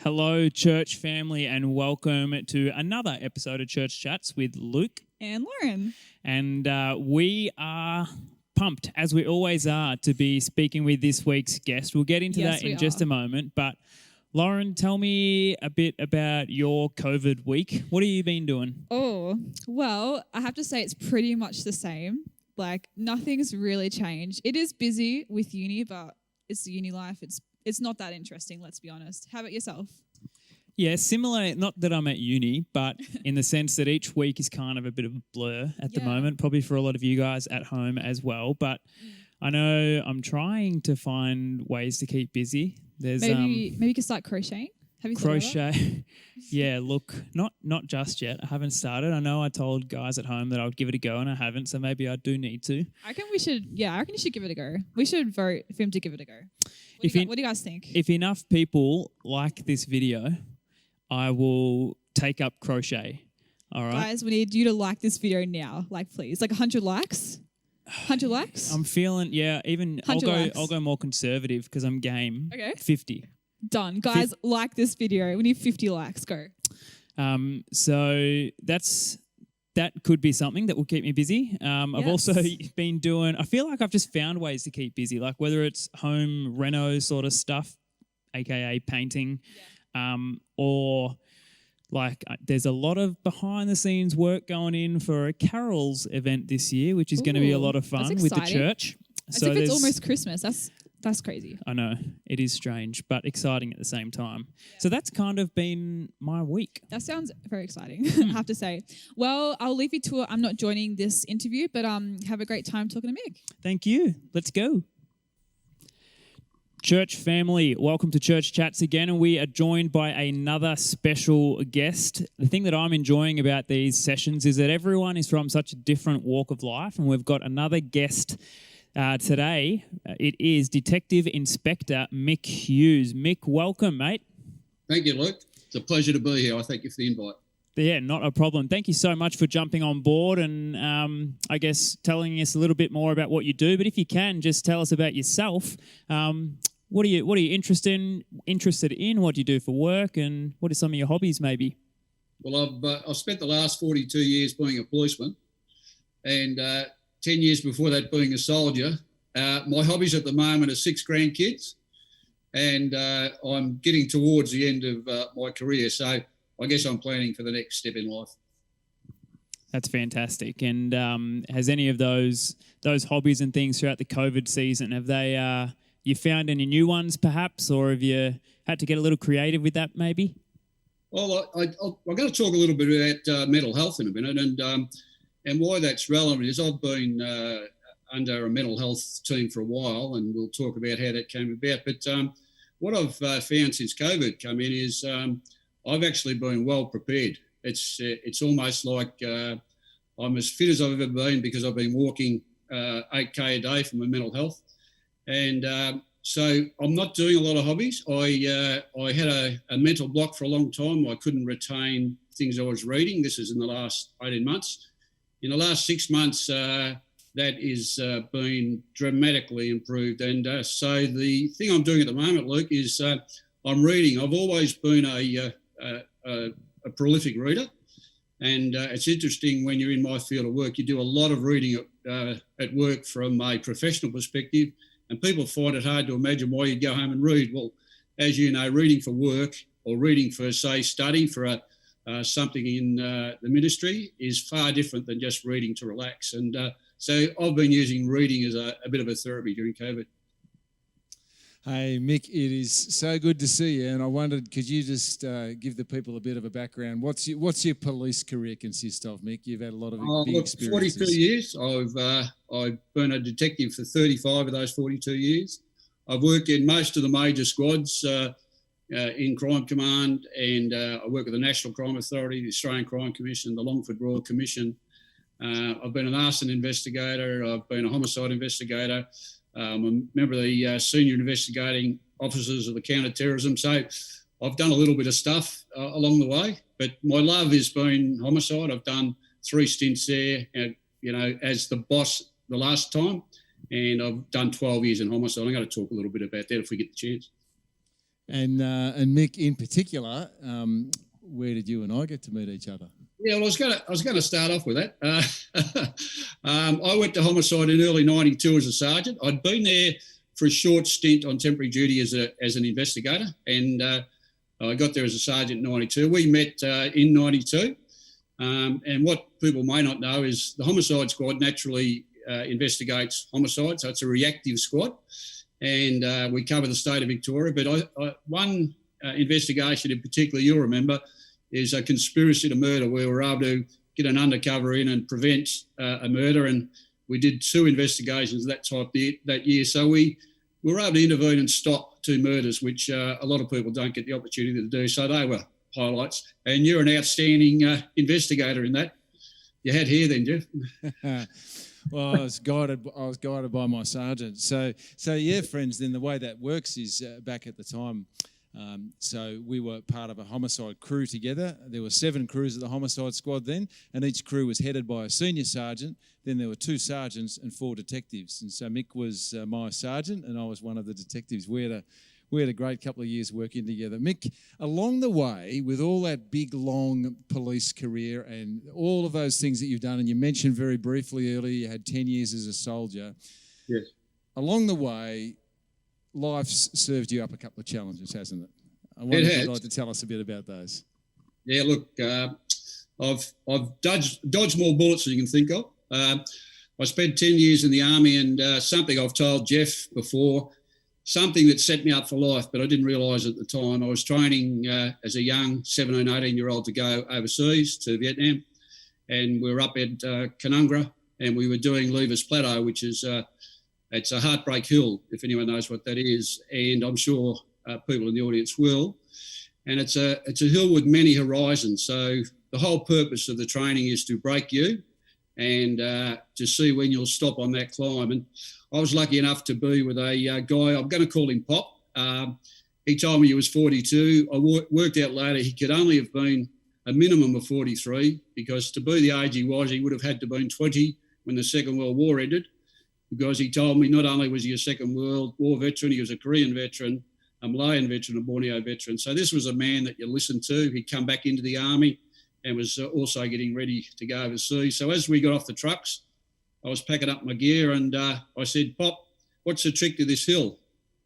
Hello, church family, and welcome to another episode of Church Chats with Luke and Lauren. And we are pumped, as we always are, to be speaking with this week's guest. We'll get into that in just a moment. But Lauren, tell me a bit about your COVID week. What have you been doing? Oh, well, I have to say it's pretty much the same. Like, nothing's really changed. It is busy with uni, but it's the uni life. It's not that interesting, let's be honest. How about yourself? Yeah, similar, not that I'm at uni, but in the sense that each week is kind of a bit of a blur at the moment, probably for a lot of you guys at home as well. But I know I'm trying to find ways to keep busy. There's maybe you can start crocheting. Have you crochet? Yeah, look, not just yet. I haven't started. I know I told guys at home that I would give it a go, and I haven't. So maybe I do need to. I reckon you should give it a go. We should vote for him to give it a go. What do you guys think? If enough people like this video, I will take up crochet. All right, guys, we need you to like this video now. Like, please, like 100 likes. 100 likes. I'm feeling I'll go more conservative because I'm game. Okay. 50. Done. Guys, like this video. We need 50 likes. Go. So that could be something that will keep me busy. I've also been doing, I feel like I've just found ways to keep busy, like whether it's home reno sort of stuff, aka painting, or like there's a lot of behind the scenes work going in for a Carols event this year, which is going to be a lot of fun with the church. As if it's almost Christmas. That's crazy. I know. It is strange, but exciting at the same time. Yeah. So that's kind of been my week. That sounds very exciting, I have to say. Well, I'll leave you to it. I'm not joining this interview, but have a great time talking to Mick. Thank you. Let's go. Church family, welcome to Church Chats again, and we are joined by another special guest. The thing that I'm enjoying about these sessions is that everyone is from such a different walk of life, and we've got another guest today. It is Detective Inspector Mick Hughes. Mick, welcome, mate. Thank you, Luke. It's a pleasure to be here. I thank you for the invite. Yeah, not a problem. Thank you so much for jumping on board and I guess telling us a little bit more about what you do. But if you can, just tell us about yourself. What are you interested in? What do you do for work, and what are some of your hobbies, maybe? Well, I've spent the last 42 years being a policeman, and 10 years before that being a soldier. My hobbies at the moment are 6 grandkids, and I'm getting towards the end of my career, so I guess I'm planning for the next step in life. That's fantastic. And has any of those hobbies and things throughout the COVID season, have they you found any new ones perhaps, or have you had to get a little creative with that maybe? Well, I'm going to talk a little bit about mental health in a minute, and why that's relevant is I've been under a mental health team for a while, and we'll talk about how that came about. But what I've found since COVID come in is I've actually been well prepared. It's almost like I'm as fit as I've ever been because I've been walking 8K a day for my mental health. And so I'm not doing a lot of hobbies. I had a mental block for a long time. I couldn't retain things I was reading. This is in the last 18 months. In the last 6 months, that is been dramatically improved. And so the thing I'm doing at the moment, Luke, is I'm reading. I've always been a prolific reader. And it's interesting when you're in my field of work, you do a lot of reading at work from a professional perspective. And people find it hard to imagine why you go home and read. Well, as you know, reading for work or reading for, say, study for something in the ministry is far different than just reading to relax. And so I've been using reading as a bit of a therapy during COVID. Hey, Mick, it is so good to see you. And I wondered, could you just give the people a bit of a background? What's your police career consist of, Mick? You've had a lot of big experiences. 42 years. I've been a detective for 35 of those 42 years. I've worked in most of the major squads in Crime Command, and I work with the National Crime Authority, the Australian Crime Commission, the Longford Royal Commission. I've been an arson investigator. I've been a homicide investigator. I'm a member of the senior investigating officers of the counter-terrorism. So I've done a little bit of stuff along the way, but my love has been homicide. I've done 3 stints there, as the boss the last time, and I've done 12 years in homicide. I'm going to talk a little bit about that if we get the chance. And Mick, in particular, where did you and I get to meet each other? Yeah, well, I was going to start off with that. I went to Homicide in early '92 as a sergeant. I'd been there for a short stint on temporary duty as an investigator, and I got there as a sergeant in '92. We met in '92, and what people may not know is the Homicide Squad naturally investigates homicide, so it's a reactive squad, and we cover the state of Victoria. But one investigation in particular you'll remember is a conspiracy to murder, where we were able to get an undercover in and prevent a murder, and we did 2 investigations that year. So we were able to intervene and stop 2 murders, which a lot of people don't get the opportunity to do. So they were highlights. And you're an outstanding investigator in that. You had hair then, Jeff. Well, I was guided by my sergeant. So yeah, friends. Then the way that works is back at the time. So we were part of a homicide crew together. There were 7 crews at the Homicide Squad then, and each crew was headed by a senior sergeant. Then there were 2 sergeants and 4 detectives. And so Mick was my sergeant, and I was one of the detectives. We had a great couple of years working together. Mick, along the way, with all that big, long police career and all of those things that you've done, and you mentioned very briefly earlier, you had 10 years as a soldier. Yes. Along the way, life's served you up a couple of challenges, hasn't it? I wonder if you'd like to tell us a bit about those. Yeah, look, I've dodged more bullets than you can think of. I spent 10 years in the army, and something I've told Jeff before, something that set me up for life, but I didn't realise at the time. I was training as a young 17, 18-year-old to go overseas to Vietnam, and we were up at Canungra, and we were doing Lever's Plateau, which is it's a Heartbreak Hill, if anyone knows what that is, and I'm sure people in the audience will. And it's a hill with many horizons. So the whole purpose of the training is to break you and to see when you'll stop on that climb. And I was lucky enough to be with a guy, I'm going to call him Pop. He told me he was 42. I worked out later he could only have been a minimum of 43, because to be the age he was, he would have had to have been 20 when the Second World War ended, because he told me not only was he a Second World War veteran, he was a Korean veteran, a Malayan veteran, a Borneo veteran. So this was a man that you listened to. He'd come back into the army and was also getting ready to go overseas. So as we got off the trucks, I was packing up my gear, and I said, Pop, what's the trick to this hill?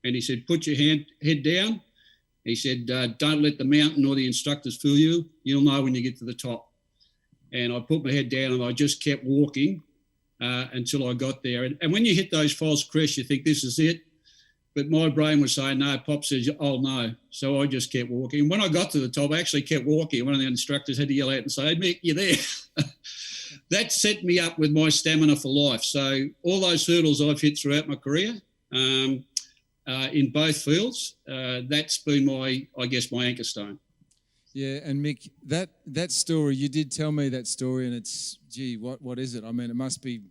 And he said, put your head down. He said, don't let the mountain or the instructors fool you. You'll know when you get to the top. And I put my head down and I just kept walking until I got there. And when you hit those false crests, you think this is it. But my brain was saying, no. Pop says, oh, no. So I just kept walking. When I got to the top, I actually kept walking. One of the instructors had to yell out and say, Mick, you're there. That set me up with my stamina for life. So all those hurdles I've hit throughout my career in both fields, that's been my anchor stone. Yeah, and Mick, that story, you did tell me that story, and it's, gee, what is it? I mean, it must be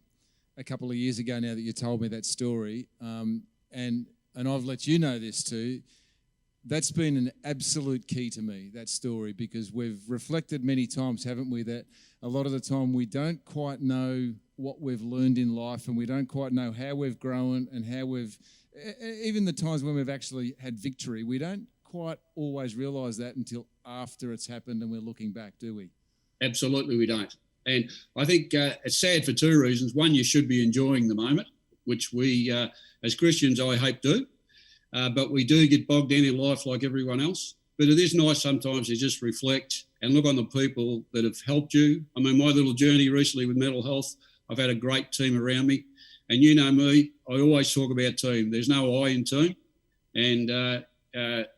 a couple of years ago now that you told me that story. And I've let you know this too. That's been an absolute key to me, that story, because we've reflected many times, haven't we, that a lot of the time we don't quite know what we've learned in life, and we don't quite know how we've grown and how we've, even the times when we've actually had victory, we don't quite always realise that until after it's happened and we're looking back, do we? Absolutely, we don't. And I think it's sad for 2 reasons. One, you should be enjoying the moment, which we, as Christians, I hope do. But we do get bogged down in life like everyone else. But it is nice sometimes to just reflect and look on the people that have helped you. I mean, my little journey recently with mental health, I've had a great team around me. And you know me, I always talk about team. There's no I in team. And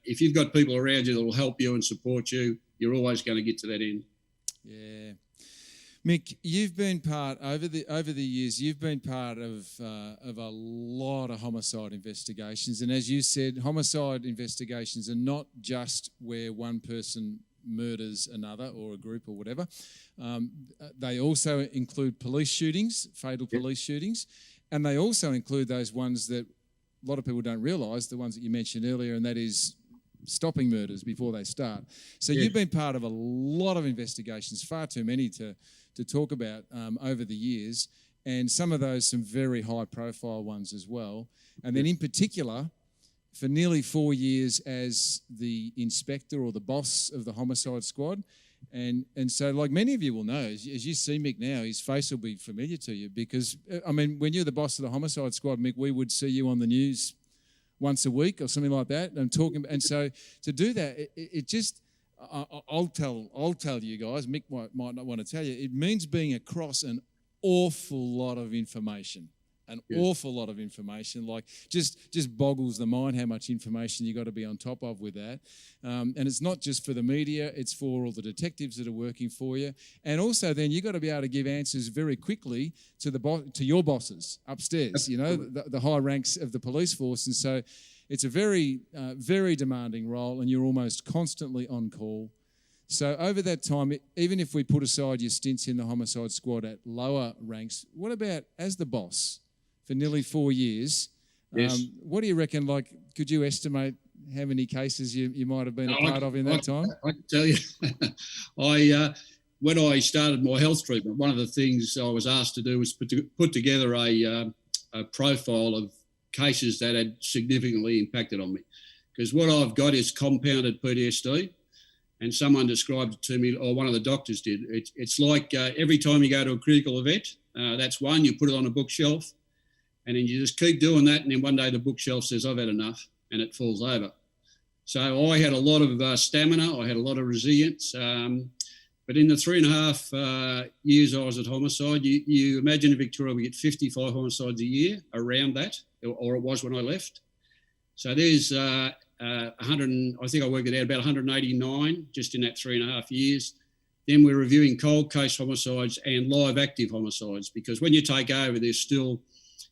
if you've got people around you that will help you and support you, you're always going to get to that end. Yeah. Mick, you've been part over the years. You've been part of a lot of homicide investigations, and as you said, homicide investigations are not just where one person murders another or a group or whatever. They also include police shootings, fatal police shootings, and they also include those ones that a lot of people don't realise, the ones that you mentioned earlier, and that is stopping murders before they start. So you've been part of a lot of investigations, far too many to talk about over the years, and some of those some very high profile ones as well. And then in particular, for nearly 4 years as the inspector or the boss of the Homicide Squad. And so, like many of you will know, as you see Mick now, his face will be familiar to you because, I mean, when you're the boss of the Homicide Squad, Mick, we would see you on the news once a week or something like that, and talking. And so to do that, it just, I'll tell you guys. Mick might not want to tell you. It means being across an awful lot of information. Awful lot of information, like just boggles the mind how much information you got to be on top of with that. And it's not just for the media, it's for all the detectives that are working for you. And also then you got to be able to give answers very quickly to your bosses upstairs, you know, the high ranks of the police force. And so it's a very, very demanding role, and you're almost constantly on call. So over that time, even if we put aside your stints in the Homicide Squad at lower ranks, what about as the boss for nearly 4 years? Yes. What do you reckon, like, could you estimate how many cases you might have been a part of in that time? I can tell you, when I started my health treatment, one of the things I was asked to do was put together a profile of cases that had significantly impacted on me. Because what I've got is compounded PTSD, and someone described it to me, or one of the doctors did. It's like every time you go to a critical event, that's one, you put it on a bookshelf, and then you just keep doing that, and then one day the bookshelf says, I've had enough, and it falls over. So I had a lot of stamina, I had a lot of resilience, but in the 3.5 years I was at Homicide, you imagine in Victoria we get 55 homicides a year, around that, or it was when I left. So there's 100, I think I worked it out, about 189 just in that 3.5 years. Then we're reviewing cold case homicides and live active homicides, because when you take over, there's still,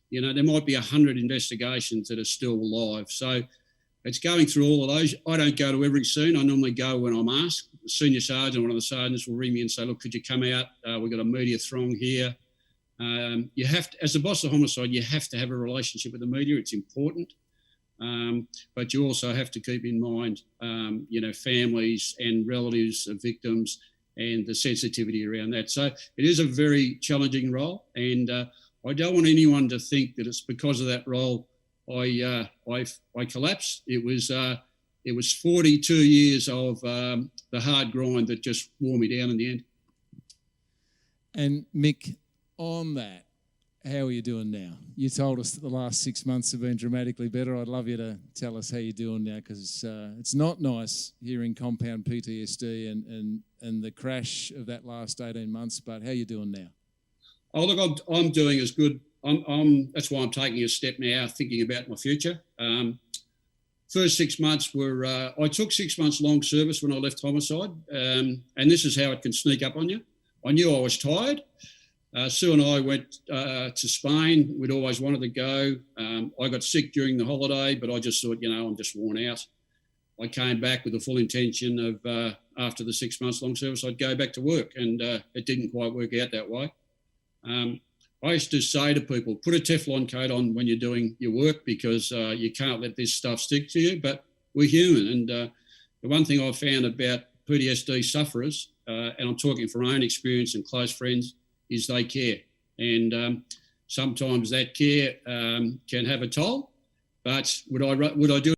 you know, there might be 100 investigations that are still live. So it's going through all of those. I don't go to every scene. I normally go when I'm asked. The senior sergeant, one of the sergeants will ring me and say, look, could you come out? We've got a media throng here. You have to, as the boss of Homicide, you have to have a relationship with the media. It's important. But you also have to keep in mind, you know, families and relatives of victims and the sensitivity around that. So it is a very challenging role, and I don't want anyone to think that it's because of that role I collapsed. It was 42 years of the hard grind that just wore me down in the end. And Mick, on that, how are you doing now? You told us that the last 6 months have been dramatically better. I'd love you to tell us how you're doing now, because it's not nice hearing compound PTSD and the crash of that last 18 months, but how are you doing now? Oh, look, I'm doing as good. That's why I'm taking a step now, thinking about my future. First 6 months were, I took 6 months long service when I left Homicide, and this is how it can sneak up on you. I knew I was tired. Sue and I went to Spain. We'd always wanted to go. I got sick during the holiday, but I just thought, you know, I'm just worn out. I came back with the full intention of, after the 6 months long service, I'd go back to work, and it didn't quite work out that way. I used to say to people, put a Teflon coat on when you're doing your work, because you can't let this stuff stick to you, but we're human. And the one thing I've found about PTSD sufferers, and I'm talking from my own experience and close friends, is they care. And sometimes that care can have a toll, but would I do it?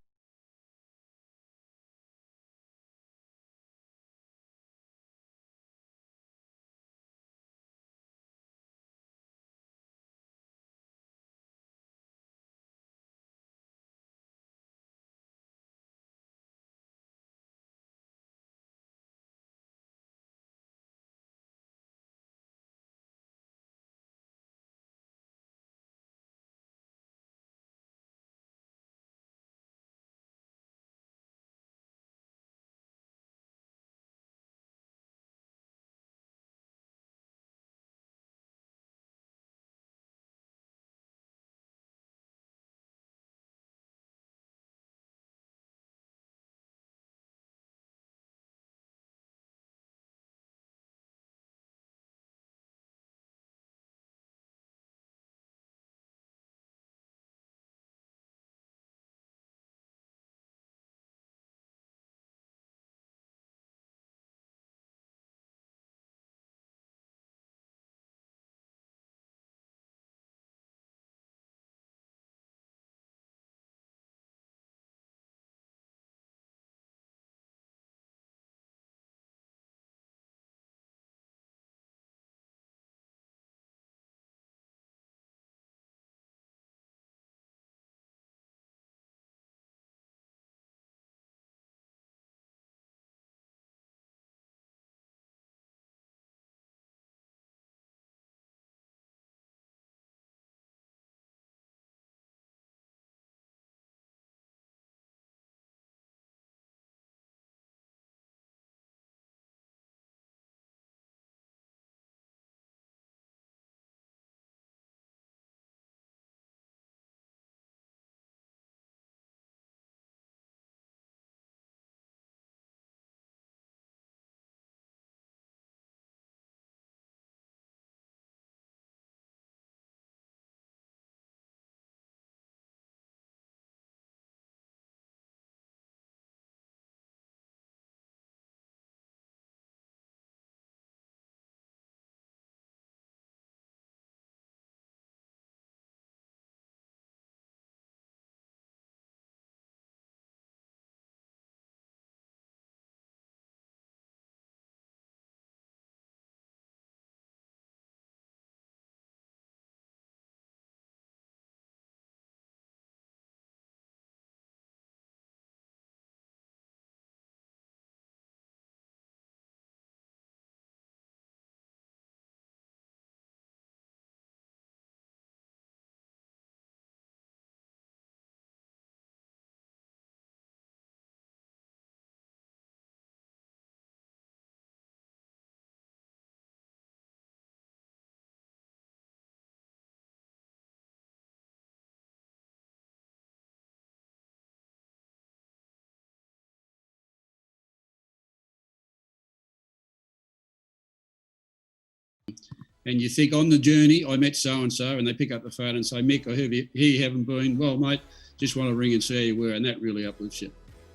and you think on the journey, I met so-and-so, and they pick up the phone and say, Mick, I hear you haven't been. Well, mate, just want to ring and see how you were, and that really uplifts you.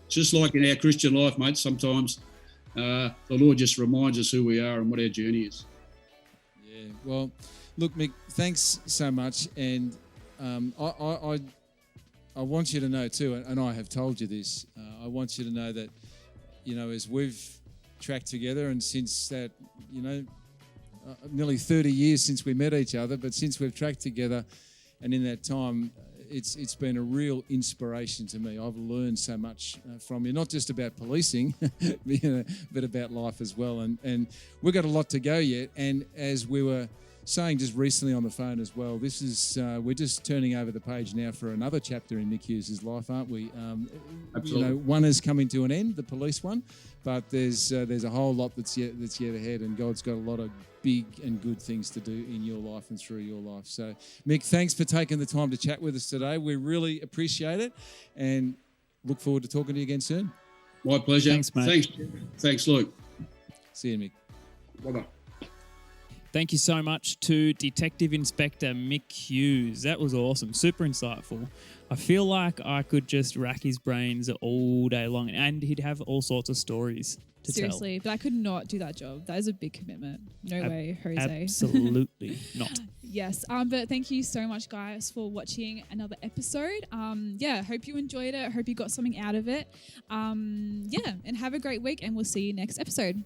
It's just like in our Christian life, mate, sometimes the Lord just reminds us who we are and what our journey is. Yeah, well, look, Mick, thanks so much, and I want you to know too, and I have told you this, I want you to know that, as we've tracked together, and since that, nearly 30 years since we met each other, but since we've tracked together, and in that time, it's been a real inspiration to me. I've learned so much from you, not just about policing, but about life as well. And we've got a lot to go yet. And as we were saying just recently on the phone as well, this is we're just turning over the page now for another chapter in Mick Hughes' life, aren't we? Absolutely. One is coming to an end, the police one, but there's a whole lot that's yet ahead, and God's got a lot of big and good things to do in your life and through your life. So, Mick, thanks for taking the time to chat with us today. We really appreciate it, and look forward to talking to you again soon. My pleasure. Thanks, mate. Thanks, Luke. See you, Mick. Bye-bye. Thank you so much to Detective Inspector Mick Hughes. That was awesome. Super insightful. I feel like I could just rack his brains all day long, and he'd have all sorts of stories to Seriously, but I could not do that job. That is a big commitment. No way, Jose. Absolutely not. Yes, but thank you so much, guys, for watching another episode. Hope you enjoyed it. Hope you got something out of it. And have a great week, and we'll see you next episode.